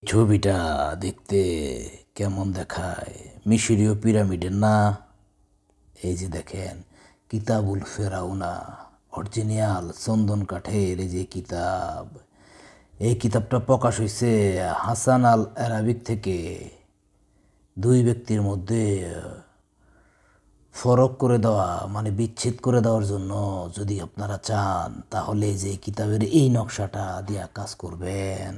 ছবিটা দেখতে কেমন দেখায়? মিশরীয় পিরামিডের না? এই যে দেখেন, কিতাবুল ফেরাউনা, অরিজিনাল চন্দন কাঠের এই যে কিতাব। এই কিতাবটা প্রকাশ হয়েছে হাসান আল আরাবিক থেকে। দুই ব্যক্তির মধ্যে ফরক করে দেওয়া মানে বিচ্ছেদ করে দেওয়ার জন্য যদি আপনারা চান, তাহলে যে কিতাবের এই নকশাটা দিয়া কাজ করবেন।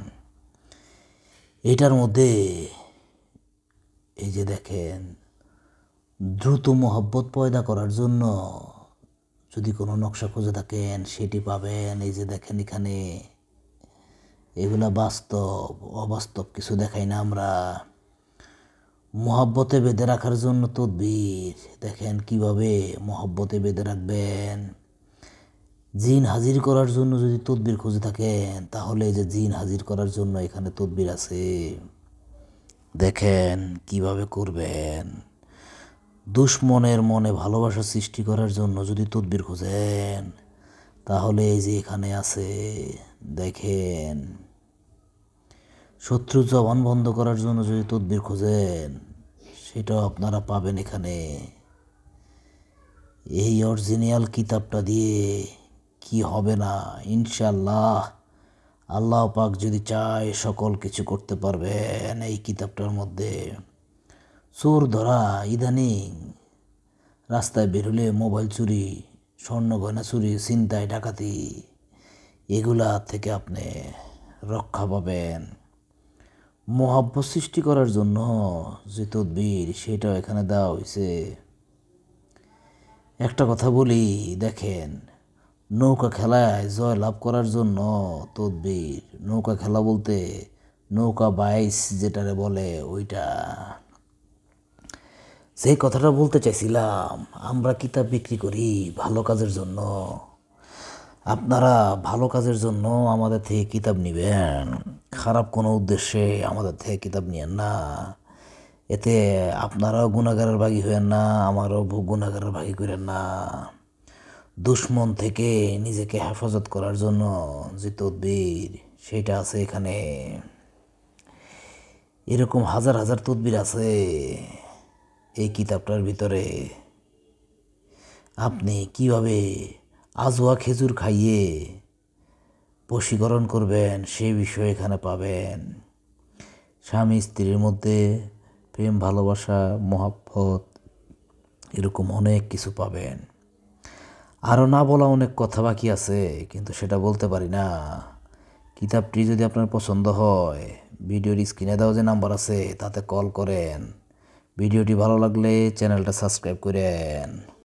এটার মধ্যে এই যে দেখেন, দ্রুত মহব্বত পয়দা করার জন্য যদি কোনো নকশা খুঁজে থাকেন সেটি পাবেন। এই যে দেখেন, এখানে এগুলা বাস্তব, অবাস্তব কিছু দেখাই না আমরা। মহব্বতে বেঁধে রাখার জন্য তদবির দেখেন, কিভাবে মহব্বতে বেঁধে রাখবেন। জিন হাজির করার জন্য যদি তদবির খুঁজে থাকেন, তাহলে এই যে জিন হাজির করার জন্য এখানে তদবির আছে, দেখেন কিভাবে করবেন। দুশ্মনের মনে ভালোবাসা সৃষ্টি করার জন্য যদি তদবির খুঁজেন, তাহলে এই যে এখানে আছে, দেখেন। শত্রু জবান বন্ধ করার জন্য যদি তদবির খুঁজেন, সেটাও আপনারা পাবেন এখানে। এই অরিজিনাল কিতাবটা দিয়ে কি হবে না, ইনশাল্লাহ আল্লাহ পাক যদি চায় সকল কিছু করতে পারবেন এই কিতাবটার মধ্যে। চোর ধরা ইদানিং রাস্তায় বেরোলে মোবাইল চুরি, স্বর্ণ গয়না চুরি, ছিনতাই, ডাকাতি, এগুলা থেকে আপনি রক্ষা পাবেন। মহাব্বত সৃষ্টি করার জন্য যে তদবির, সেটাও এখানে দেওয়া হয়েছে। একটা কথা বলি, দেখেন, নৌকা খেলায় জয় লাভ করার জন্য তদবির। নৌকা খেলা বলতে নৌকা বাইচ যেটারে বলে ওইটা। সেই কথাটা বলতে চাইছিলাম, আমরা কিতাব বিক্রি করি ভালো কাজের জন্য। আপনারা ভালো কাজের জন্য আমাদের থেকে কিতাব নেবেন, খারাপ কোনো উদ্দেশ্যে আমাদের থেকে কিতাব নিয়েন না। এতে আপনারাও গুনাহগারের ভাগী হয়েন না, আমারও গুনাহগারের ভাগী করেন না। দুশ্মন থেকে নিজেকে হেফাজত করার জন্য যে তদবির, সেটা আছে এখানে। এরকম হাজার হাজার তদবির আছে এই কিতাবটার ভিতরে। আপনি কিভাবে আজওয়া খেজুর খাইয়ে বশীকরণ করবেন সে বিষয় এখানে পাবেন। স্বামী স্ত্রীর মধ্যে প্রেম, ভালোবাসা, মহব্বত, এরকম অনেক কিছু পাবেন। আরও না বলা অনেক কথা বাকি আছে, কিন্তু সেটা বলতে পারি না। কিতাবটি যদি আপনার পছন্দ হয়, ভিডিওর স্ক্রিনে দেওয়া যে নাম্বার আছে তাতে কল করেন। ভিডিওটি ভালো লাগলে চ্যানেলটা সাবস্ক্রাইব করেন।